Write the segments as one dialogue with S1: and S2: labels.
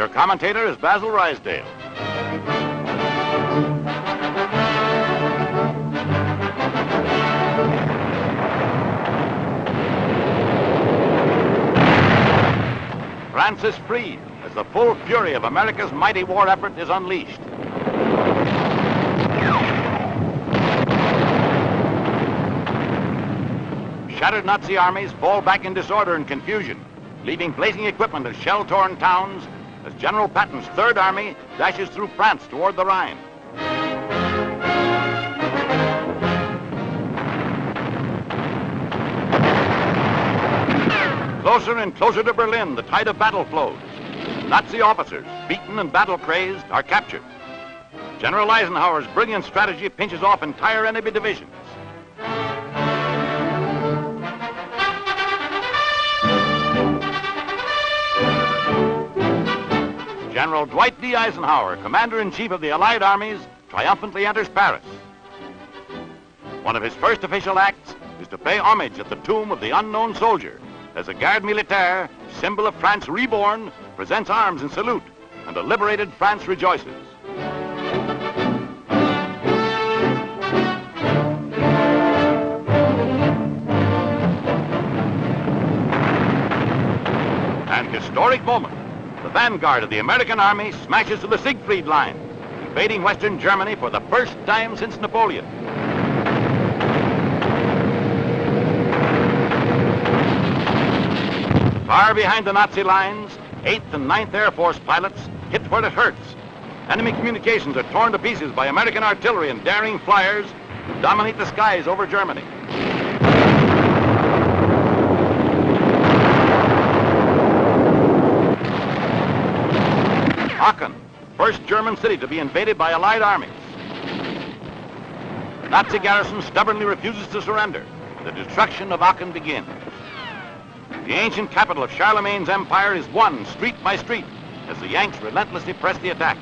S1: Your commentator is Basil Rysdale. France is freed as the full fury of America's mighty war effort is unleashed. Shattered Nazi armies fall back in disorder and confusion, leaving blazing equipment and shell-torn towns as General Patton's Third Army dashes through France toward the Rhine. Closer and closer to Berlin, the tide of battle flows. Nazi officers, beaten and battle-crazed, are captured. General Eisenhower's brilliant strategy pinches off entire enemy divisions. General Dwight D. Eisenhower, Commander-in-Chief of the Allied armies, triumphantly enters Paris. One of his first official acts is to pay homage at the tomb of the unknown soldier, as the Garde Militaire, symbol of France reborn, presents arms in salute, and a liberated France rejoices. An historic moment. The vanguard of the American army smashes to the Siegfried Line, invading Western Germany for the first time since Napoleon. Far behind the Nazi lines, 8th and 9th Air Force pilots hit where it hurts. Enemy communications are torn to pieces by American artillery and daring flyers who dominate the skies over Germany. Aachen, first German city to be invaded by Allied armies. The Nazi garrison stubbornly refuses to surrender. The destruction of Aachen begins. The ancient capital of Charlemagne's empire is won street by street as the Yanks relentlessly press the attack.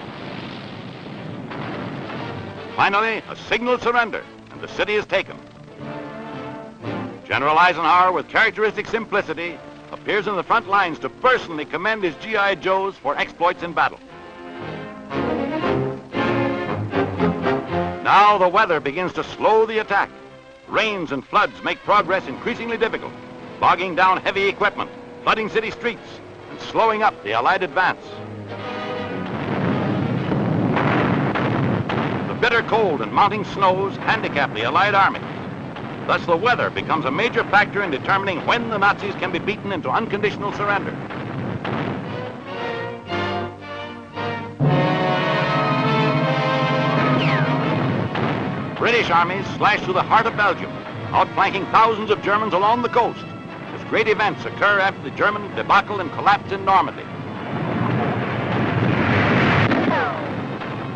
S1: Finally, a signal surrender, and the city is taken. General Eisenhower, with characteristic simplicity, appears in the front lines to personally commend his GI Joes for exploits in battle. Now the weather begins to slow the attack. Rains and floods make progress increasingly difficult, bogging down heavy equipment, flooding city streets, and slowing up the Allied advance. The bitter cold and mounting snows handicap the Allied armies. Thus, the weather becomes a major factor in determining when the Nazis can be beaten into unconditional surrender. British armies slash through the heart of Belgium, outflanking thousands of Germans along the coast, as great events occur after the German debacle and collapse in Normandy.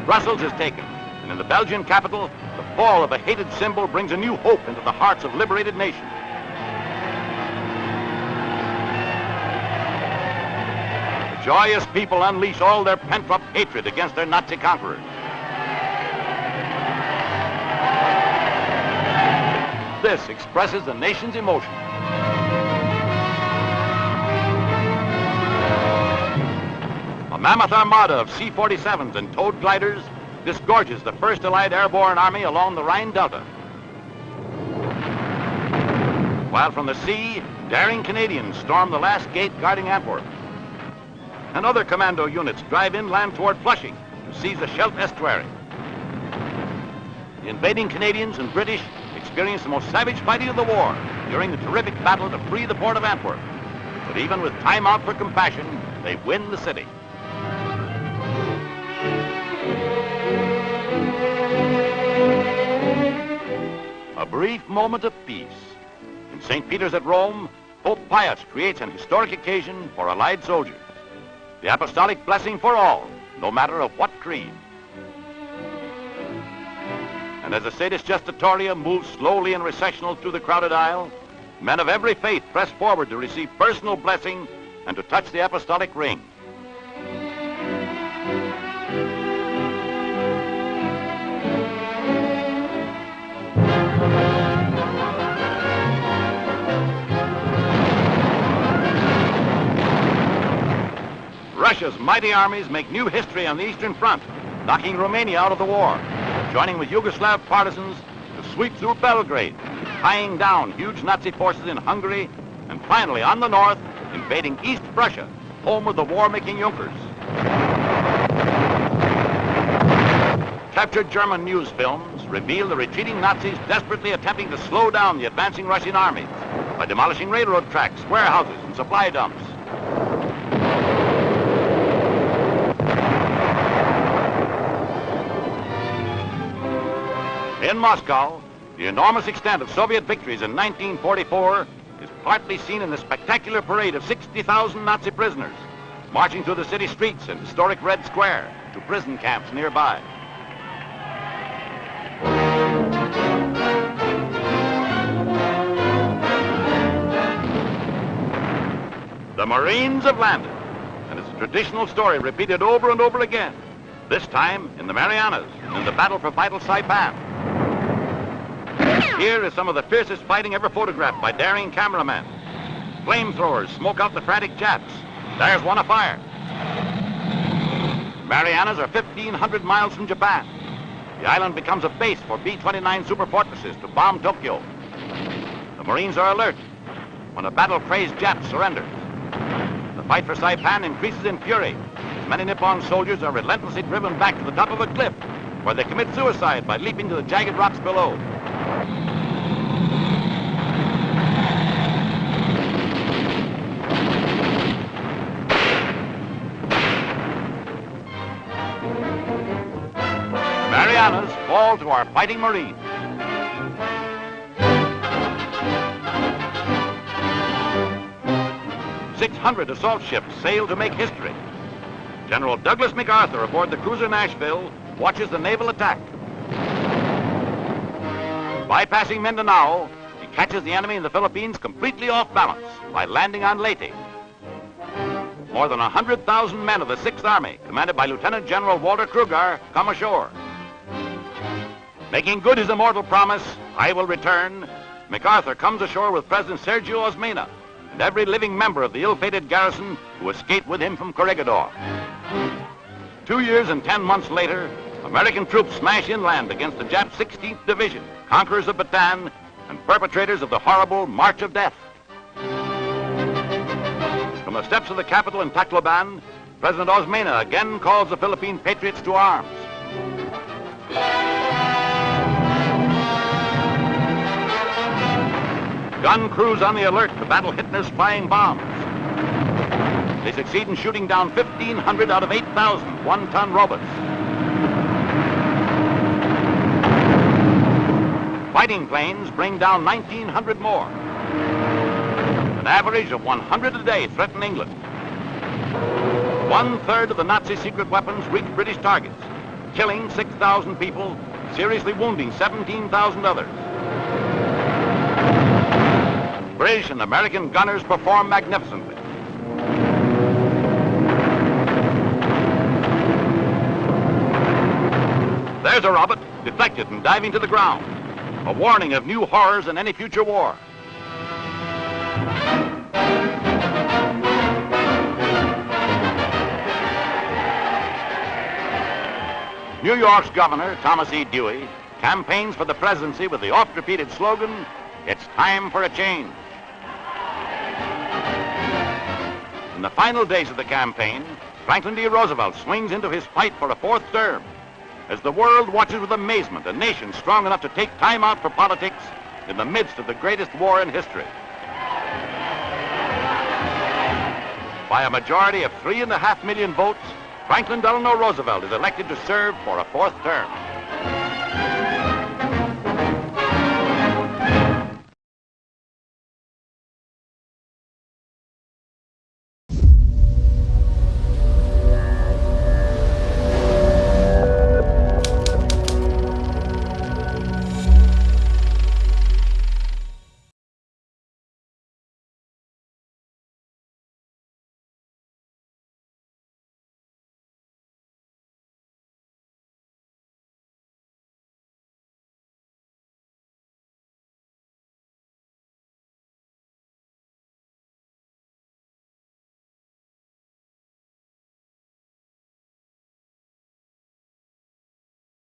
S1: Brussels is taken, and in the Belgian capital, the fall of a hated symbol brings a new hope into the hearts of liberated nations. The joyous people unleash all their pent-up hatred against their Nazi conquerors. This expresses the nation's emotion. A mammoth armada of C-47s and towed gliders disgorges the first Allied airborne army along the Rhine Delta. While from the sea, daring Canadians storm the last gate guarding Antwerp. And other commando units drive inland toward Flushing to seize the Scheldt estuary. The invading Canadians and British experienced the most savage fighting of the war during the terrific battle to free the port of Antwerp. But even with time out for compassion, they win the city. A brief moment of peace. In St. Peter's at Rome, Pope Pius creates an historic occasion for Allied soldiers. The apostolic blessing for all, no matter of what creed. And as the Sedis Gestatoria moves slowly and recessional through the crowded aisle, men of every faith press forward to receive personal blessing and to touch the apostolic ring. Russia's mighty armies make new history on the Eastern Front, knocking Romania out of the war, joining with Yugoslav partisans to sweep through Belgrade, tying down huge Nazi forces in Hungary, and finally, on the north, invading East Prussia, home of the war-making Junkers. Captured German news films reveal the retreating Nazis desperately attempting to slow down the advancing Russian armies by demolishing railroad tracks, warehouses, and supply dumps. In Moscow, the enormous extent of Soviet victories in 1944 is partly seen in the spectacular parade of 60,000 Nazi prisoners marching through the city streets and historic Red Square to prison camps nearby. The Marines have landed, and it's a traditional story repeated over and over again, this time in the Marianas, in the battle for vital Saipan. Here is some of the fiercest fighting ever photographed by daring cameramen. Flamethrowers smoke out the frantic Japs. There's one afire. Marianas are 1,500 miles from Japan. The island becomes a base for B-29 superfortresses to bomb Tokyo. The Marines are alert when a battle-crazed Jap surrenders. The fight for Saipan increases in fury as many Nippon soldiers are relentlessly driven back to the top of a cliff where they commit suicide by leaping to the jagged rocks below. Marianas fall to our fighting Marines. "600 assault ships sail to make history. General Douglas MacArthur aboard the cruiser Nashville watches the naval attack. Bypassing Mindanao, he catches the enemy in the Philippines completely off balance by landing on Leyte. More than 100,000 men of the 6th Army, commanded by Lieutenant General Walter Kruger, come ashore. Making good his immortal promise, "I will return," MacArthur comes ashore with President Sergio Osmeña and every living member of the ill-fated garrison who escaped with him from Corregidor. 2 years and 10 months later, American troops smash inland against the Jap 16th Division, conquerors of Bataan and perpetrators of the horrible March of Death. From the steps of the capital in Tacloban, President Osmeña again calls the Philippine patriots to arms. Gun crews on the alert to battle Hitler's flying bombs. They succeed in shooting down 1,500 out of 8,000 one-ton robots. Fighting planes bring down 1,900 more. An average of 100 a day threaten England. 1/3 of the Nazi secret weapons reach British targets, killing 6,000 people, seriously wounding 17,000 others. British and American gunners perform magnificently. There's a robot, deflected and diving to the ground. A warning of new horrors in any future war. New York's Governor, Thomas E. Dewey, campaigns for the presidency with the oft-repeated slogan, "It's time for a change." In the final days of the campaign, Franklin D. Roosevelt swings into his fight for a 4th term. As the world watches with amazement a nation strong enough to take time out for politics in the midst of the greatest war in history. By a majority of 3.5 million votes, Franklin Delano Roosevelt is elected to serve for a 4th term.